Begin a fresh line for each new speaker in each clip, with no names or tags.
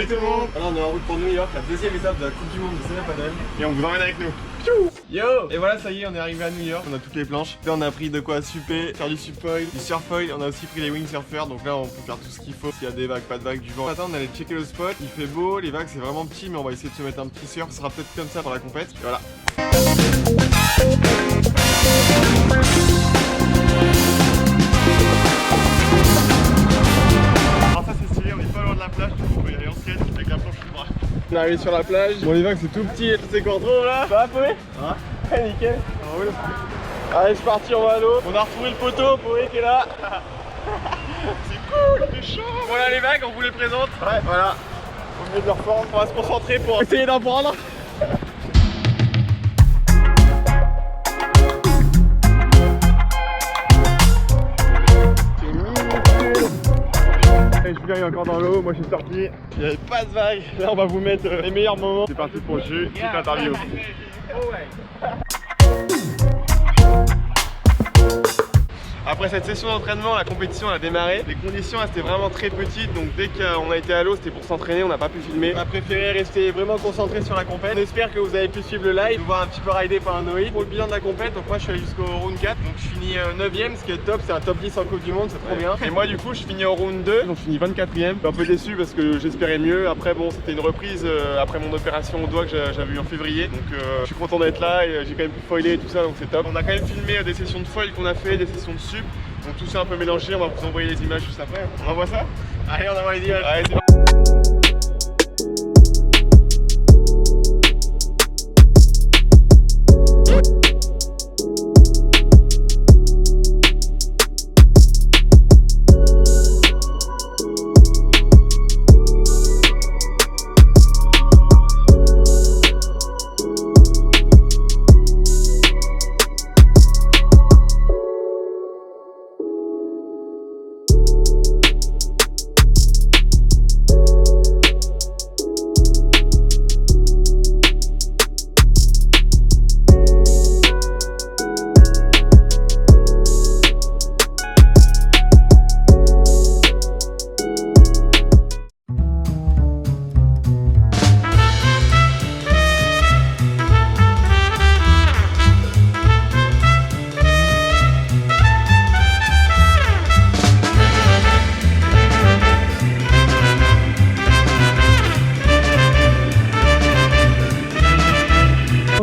Salut tout le monde. Alors on est en route pour New York, la deuxième étape de la Coupe du Monde de stand-up paddle. Et on vous emmène avec nous. Yo. Et voilà, ça y est, on est arrivé à New York, on a toutes les planches. Là on a pris de quoi supper, faire du supfoil, du surfoil. On a aussi pris les windsurfers, donc là on peut faire tout ce qu'il faut. S'il y a des vagues, pas de vagues, du vent. Attends, on allait checker le spot, il fait beau, les vagues c'est vraiment petit, mais on va essayer de se mettre un petit surf. Ce sera peut-être comme ça pour la compète. Et voilà. Alors ça c'est stylé, on est pas loin de la plage, du coup on peut y aller en skate avec la planche tout bras. On est arrivé sur la plage, bon les vagues c'est tout petit, c'est contrôle là. Ça va Poé? Ouais, nickel. On roule. Allez, je suis parti, on va à l'eau. On a retrouvé le poteau, Poé qui est là. C'est cool, c'est chaud. Voilà les vagues, on vous les présente. Ouais, voilà. Au milieu de leur forme, on va se concentrer pour essayer d'en prendre. Julien est encore dans l'eau, moi je suis sorti, il n'y avait pas de vague. Là on va vous mettre les meilleurs moments. C'est parti pour le jeu, petite interview. Après cette session d'entraînement, la compétition a démarré. Les conditions étaient vraiment très petites, donc dès qu'on a été à l'eau, c'était pour s'entraîner, on n'a pas pu filmer. On a préféré rester vraiment concentré sur la compète. On espère que vous avez pu suivre le live, nous voir un petit peu rider pendant Noé. Pour le bilan de la compète, donc moi je suis allé jusqu'au round 4, donc je finis 9ème, ce qui est top, c'est un top 10 en Coupe du Monde, c'est trop bien. Et moi du coup je finis au round 2, donc je finis 24ème. Je suis un peu déçu parce que j'espérais mieux. Après bon, c'était une reprise après mon opération au doigt que j'avais eu en février, donc je suis content d'être là et j'ai quand même pu foiler et tout ça, donc c'est top. On a quand même filmé des sessions de foil qu'on a fait, des sessions de sup. Donc tout ça un peu mélangé, on va vous envoyer les images juste après. On envoie ça? Allez, on envoie les images. Allez, c'est parti.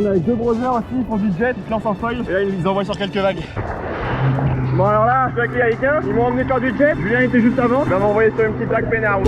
Avec deux brothers aussi, ils font du jet, ils se lancent en foil et là ils les envoient sur quelques vagues. Bon alors là, je suis avec les Ricains, ils m'ont emmené faire du jet, Julien était juste avant, il m'a envoyé sur une petite vague peinard.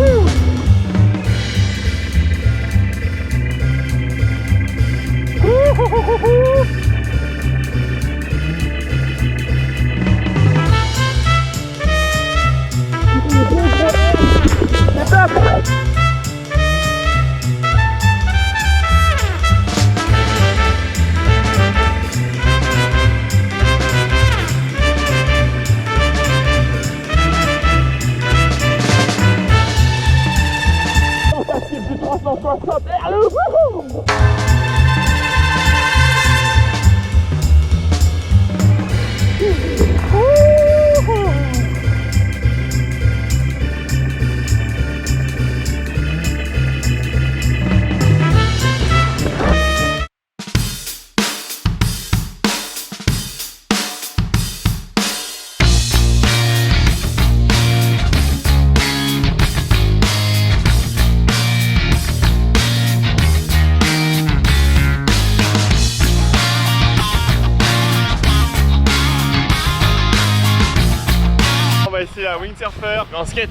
C'est la windsurfer en skate.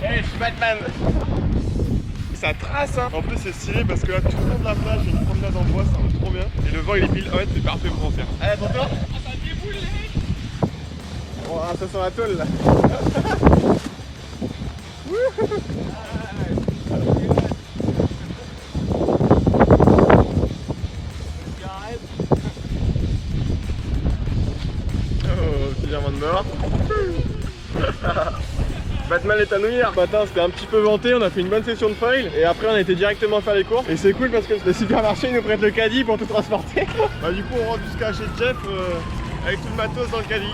Hey, je suis Batman. Ça trace hein. En plus c'est stylé parce que là tout le long de la plage il y a une promenade en bois, ça va trop bien. Et le vent il est pile hot, c'est parfait pour en faire. Allez attention. Oh, ça déboule les mecs. Oh, ça sent la tôle là. Oh, petit virement de mort. Batman est à New York. Ce matin c'était un petit peu venté, on a fait une bonne session de foil et après on a été directement faire les courses. Et c'est cool parce que le supermarché il nous prête le caddie pour tout transporter. Bah du coup on rentre jusqu'à chez Jeff avec tout le matos dans le caddie.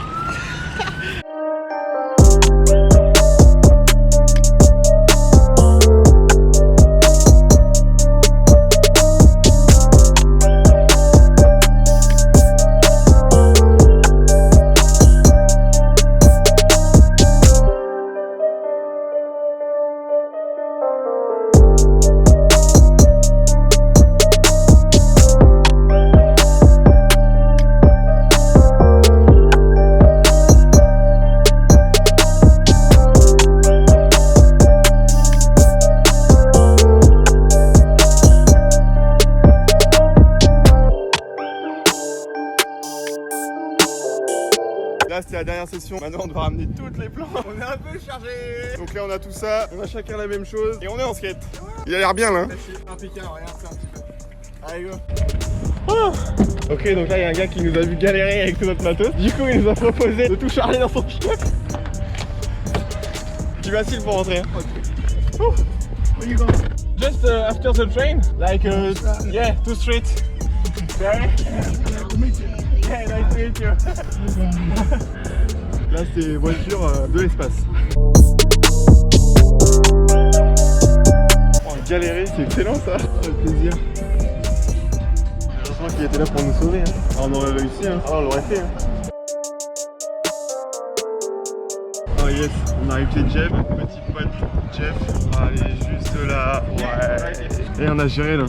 Là c'était la dernière session, maintenant on doit ramener toutes les planches. On est un peu chargé. Donc là on a tout ça, on a chacun la même chose et on est en skate. Il a l'air bien là. Impeccable, regarde ça un petit peu. Allez go. Oh, ok, donc là il y a un gars qui nous a vu galérer avec tout notre matos. Du coup il nous a proposé de tout charger dans son pick-up. Tu vas facile pour rentrer hein. Oh. Where you going? Just after the train, like yeah, 2 streets. Sorry? Yeah, nice to meet you. Là c'est voiture de l'espace. Oh, galérer, c'est excellent ça. Avec plaisir. Heureusement qu'il était là pour nous sauver. Hein. Ah, on aurait réussi, hein. Ah, on l'aurait fait. Hein. Oh yes, on arrive chez Jeff, petit pote Jeff. Allez, juste là. Ouais. Et on a géré là.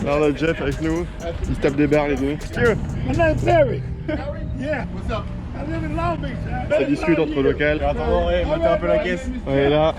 Là on a Jeff avec nous, il se tape des barres les deux. Ça discute entre locales. Attends, ouais, mettez un peu la caisse. Ouais, là.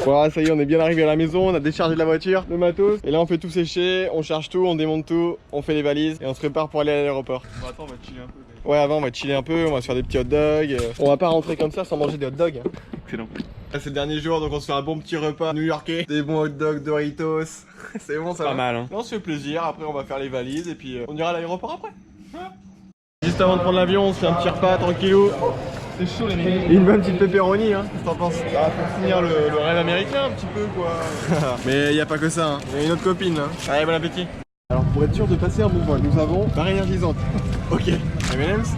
Voilà, ça y est, on est bien arrivé à la maison, on a déchargé la voiture, le matos. Et là on fait tout sécher, on charge tout, on démonte tout, on fait les valises et on se prépare pour aller à l'aéroport. Bon, attends, on va chiller un peu. Ouais, avant on va chiller un peu, on va se faire des petits hot dogs. On va pas rentrer comme ça sans manger des hot dogs. Hein. Excellent. Là c'est le dernier jour donc on se fait un bon petit repas new-yorkais. Des bons hot dogs, Doritos. C'est bon ça. Pas mal hein. Là, on se fait plaisir, après on va faire les valises et puis on ira à l'aéroport après. Ouais. Juste avant de prendre l'avion, on se fait un petit repas tranquillou. C'est chaud les mecs. Et une bonne petite pepperoni hein. Qu'est-ce que t'en penses? Ah, pour finir le rêve américain un petit peu quoi. Mais il n'y a pas que ça hein. Il y a une autre copine hein. Allez, bon appétit. Alors pour être sûr de passer un bon vol, nous avons barre énergisante. Ok. M&M's.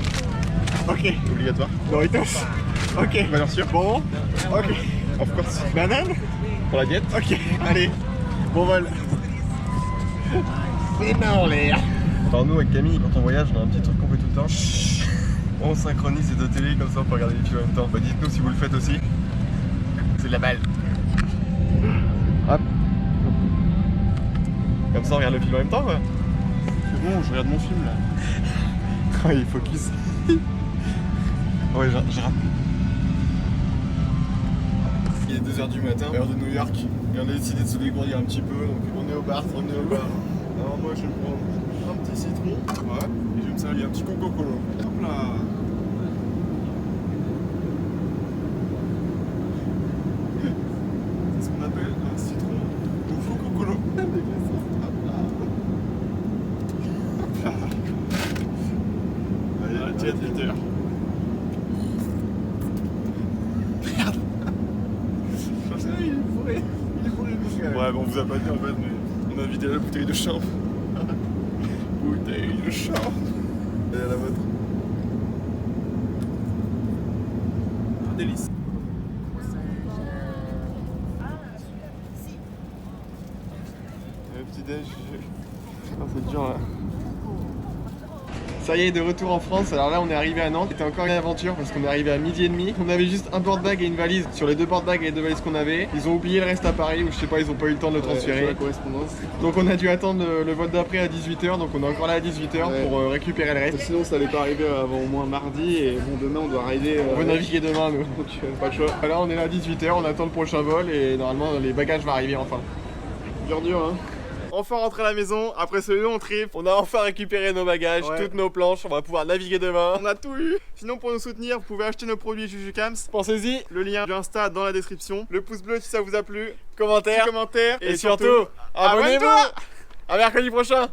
Ok. Obligatoire. Doritos. Ok. Valeur sûre. Bon. Ok. Of course. Banane. Pour la diète. Ok. Allez. Bon vol. C'est mains en l'air. Alors nous avec Camille, quand on voyage, on a un petit truc qu'on fait tout le temps. On synchronise les deux télés comme ça on peut regarder les films en même temps. Bah, dites-nous si vous le faites aussi. C'est de la balle. Hop. Comme ça on regarde le film en même temps quoi. C'est bon, je regarde mon film là. Oh il focus. Ouais je rate. Il est 2 h du matin, heure de New York. Et on a décidé de se dégourdir un petit peu. Donc on est au bar, Alors moi je vais prendre un petit citron. Ouais. Et je vais me servir un petit Coca-Cola. Hop là. C'est ce qu'on appelle un citron au Coca-Cola. Allez, jet leader. Merde. Il est bourré. Ouais, bon, on vous a pas dit en fait, mais on a vidé la bouteille de champ. Bouteille de champ. Et à la vôtre. Un délice. Le petit déj. C'est dur là. Ça y est, de retour en France. Alors là on est arrivé à Nantes. C'était encore une aventure parce qu'on est arrivé à 12h30. On avait juste un board-bag et une valise. Sur les 2 board-bags et les 2 valises qu'on avait, ils ont oublié le reste à Paris ou je sais pas, ils ont pas eu le temps de le transférer. La correspondance. Donc on a dû attendre le vol d'après à 18h. Donc on est encore là à 18h pour récupérer le reste. Sinon ça allait pas arriver avant au moins mardi et bon demain on doit arriver. On va naviguer demain nous. Donc pas le choix. Là on est là à 18h, on attend le prochain vol et normalement les bagages vont arriver enfin. Dur hein. Enfin rentré à la maison, après ce long trip, on a enfin récupéré nos bagages, toutes nos planches, on va pouvoir naviguer demain. On a tout eu. Sinon pour nous soutenir, vous pouvez acheter nos produits JujuCams. Pensez-y, le lien du Insta dans la description. Le pouce bleu si ça vous a plu, commentaire et surtout, abonnez-vous. À mercredi prochain.